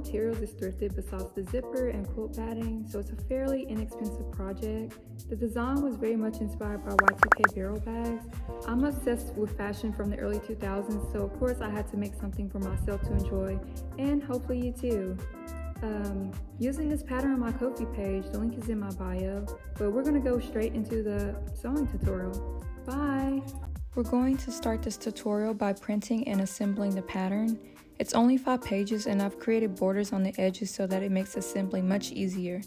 materials is thrifted besides the zipper and quilt batting, so it's a fairly inexpensive project. The design was very much inspired by Y2K barrel bags. I'm obsessed with fashion from the early 2000s, so of course I had to make something for myself to enjoy, and hopefully you too. Using this pattern on my Kofi page, the link is in my bio, but we're gonna go straight into the sewing tutorial. Bye! We're going to start this tutorial by printing and assembling the pattern. It's only 5 pages and I've created borders on the edges so that it makes assembling much easier.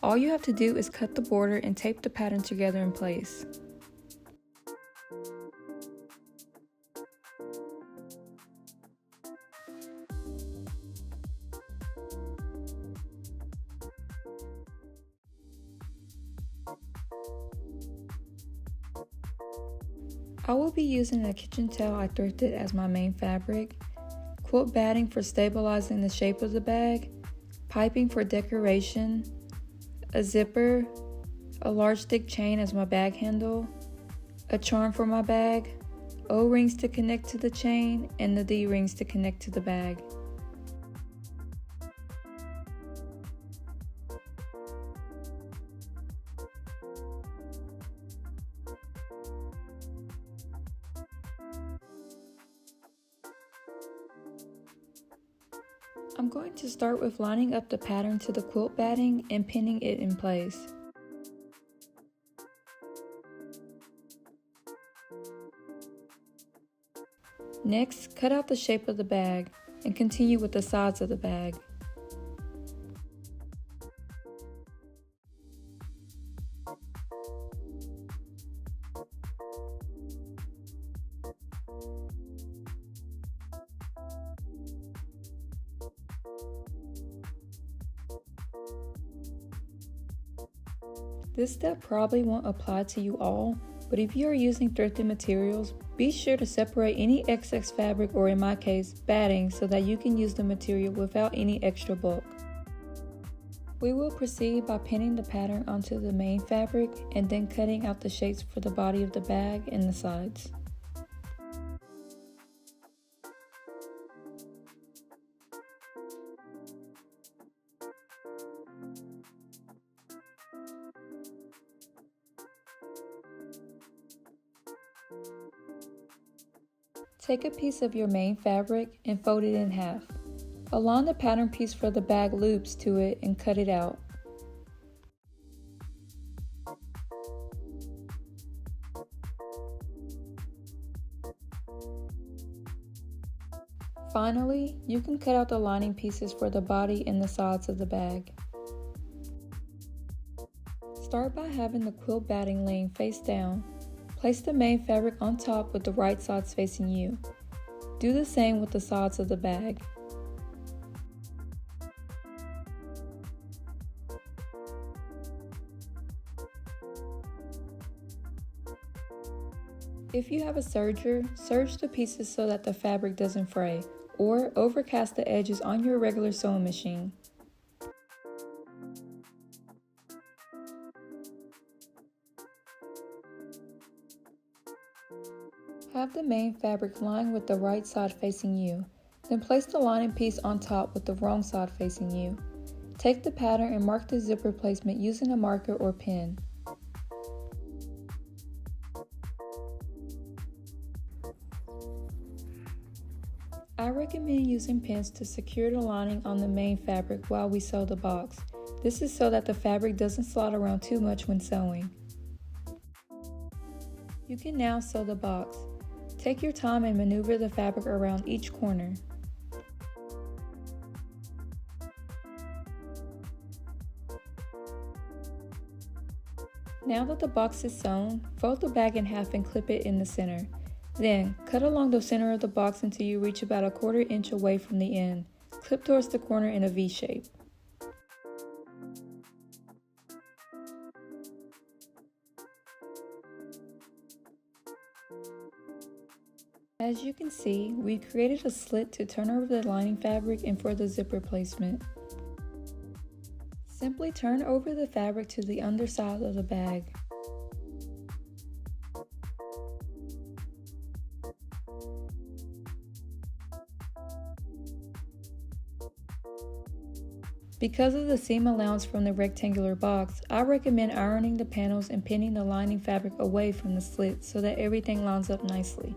All you have to do is cut the border and tape the pattern together in place. I will be using a kitchen towel I thrifted as my main fabric, quilt batting for stabilizing the shape of the bag, piping for decoration, a zipper, a large thick chain as my bag handle, a charm for my bag, O-rings to connect to the chain, and the D-rings to connect to the bag. I'm going to start with lining up the pattern to the quilt batting and pinning it in place. Next, cut out the shape of the bag and continue with the sides of the bag. This step probably won't apply to you all, but if you are using thrifted materials, be sure to separate any excess fabric, or in my case, batting, so that you can use the material without any extra bulk. We will proceed by pinning the pattern onto the main fabric and then cutting out the shapes for the body of the bag and the sides. Take a piece of your main fabric and fold it in half. Align the pattern piece for the bag loops to it and cut it out. Finally, you can cut out the lining pieces for the body and the sides of the bag. Start by having the quilt batting laying face down. Place the main fabric on top with the right sides facing you. Do the same with the sides of the bag. If you have a serger, serge the pieces so that the fabric doesn't fray, or overcast the edges on your regular sewing machine. Have the main fabric lined with the right side facing you, then place the lining piece on top with the wrong side facing you. Take the pattern and mark the zipper placement using a marker or pen. I recommend using pins to secure the lining on the main fabric while we sew the box. This is so that the fabric doesn't slide around too much when sewing. You can now sew the box. Take your time and maneuver the fabric around each corner. Now that the box is sewn, fold the bag in half and clip it in the center. Then, cut along the center of the box until you reach about 1/4 inch away from the end. Clip towards the corner in a V shape. As you can see, we created a slit to turn over the lining fabric and for the zipper placement. Simply turn over the fabric to the underside of the bag. Because of the seam allowance from the rectangular box, I recommend ironing the panels and pinning the lining fabric away from the slit so that everything lines up nicely.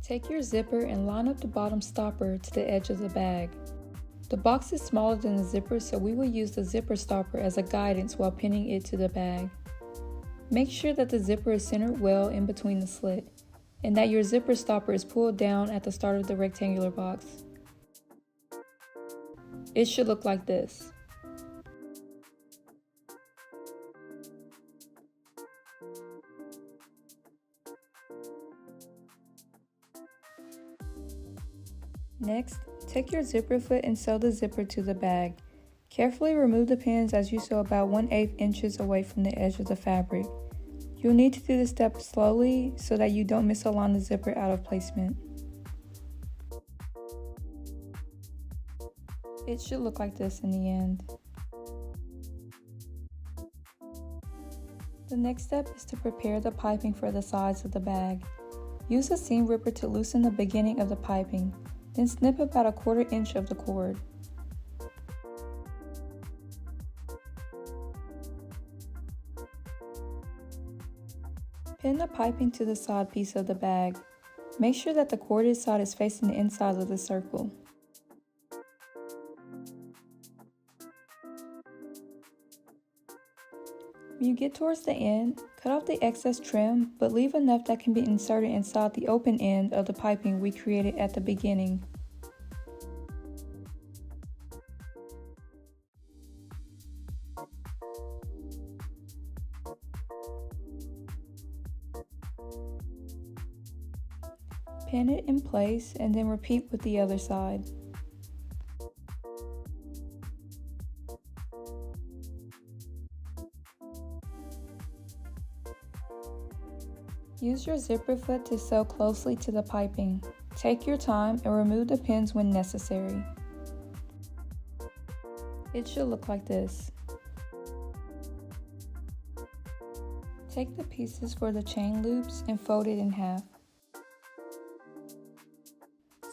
Take your zipper and line up the bottom stopper to the edge of the bag. The box is smaller than the zipper, so we will use the zipper stopper as a guidance while pinning it to the bag. Make sure that the zipper is centered well in between the slit, and that your zipper stopper is pulled down at the start of the rectangular box. It should look like this. Next, take your zipper foot and sew the zipper to the bag. Carefully remove the pins as you sew about 1/8 inches away from the edge of the fabric. You'll need to do this step slowly so that you don't misalign the zipper out of placement. It should look like this in the end. The next step is to prepare the piping for the sides of the bag. Use a seam ripper to loosen the beginning of the piping, then snip about 1/4 inch of the cord. Pin the piping to the side piece of the bag. Make sure that the corded side is facing the inside of the circle. When you get towards the end, cut off the excess trim, but leave enough that can be inserted inside the open end of the piping we created at the beginning. Pin it in place and then repeat with the other side. Use your zipper foot to sew closely to the piping. Take your time and remove the pins when necessary. It should look like this. Take the pieces for the chain loops and fold it in half.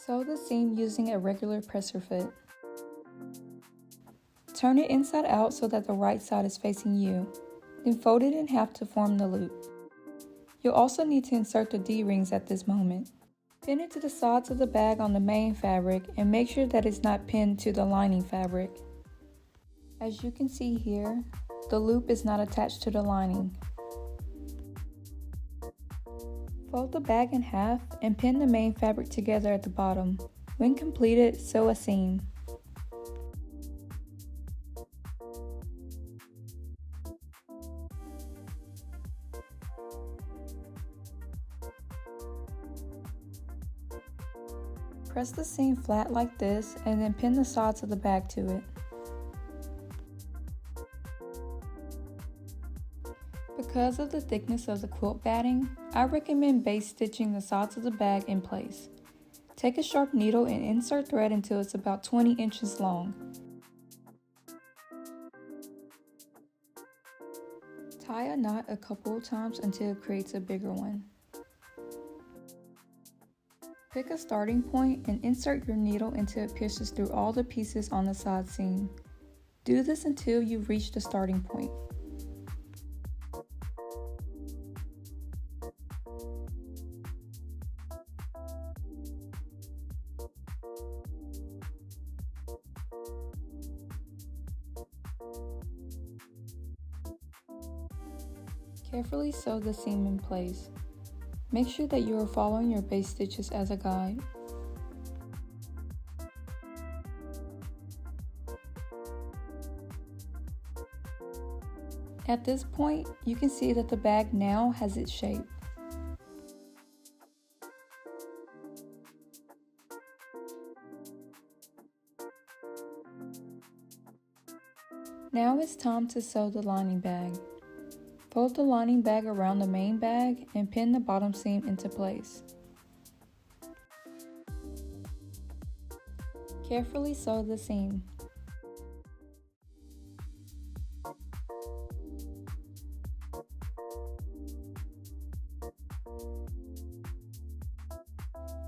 Sew the seam using a regular presser foot. Turn it inside out so that the right side is facing you, then fold it in half to form the loop. You'll also need to insert the D-rings at this moment. Pin it to the sides of the bag on the main fabric and make sure that it's not pinned to the lining fabric. As you can see here, the loop is not attached to the lining. Fold the bag in half and pin the main fabric together at the bottom. When completed, sew a seam. Press the seam flat like this and then pin the sides of the bag to it. Because of the thickness of the quilt batting, I recommend base stitching the sides of the bag in place. Take a sharp needle and insert thread until it's about 20 inches long. Tie a knot a couple of times until it creates a bigger one. Pick a starting point and insert your needle until it pierces through all the pieces on the side seam. Do this until you reach the starting point. Carefully sew the seam in place. Make sure that you are following your base stitches as a guide. At this point, you can see that the bag now has its shape. Now it's time to sew the lining bag. Fold the lining bag around the main bag and pin the bottom seam into place. Carefully sew the seam.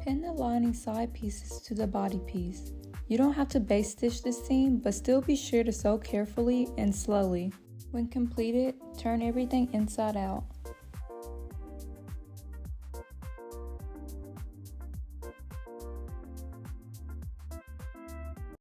Pin the lining side pieces to the body piece. You don't have to base stitch this seam, but still be sure to sew carefully and slowly. When completed, turn everything inside out.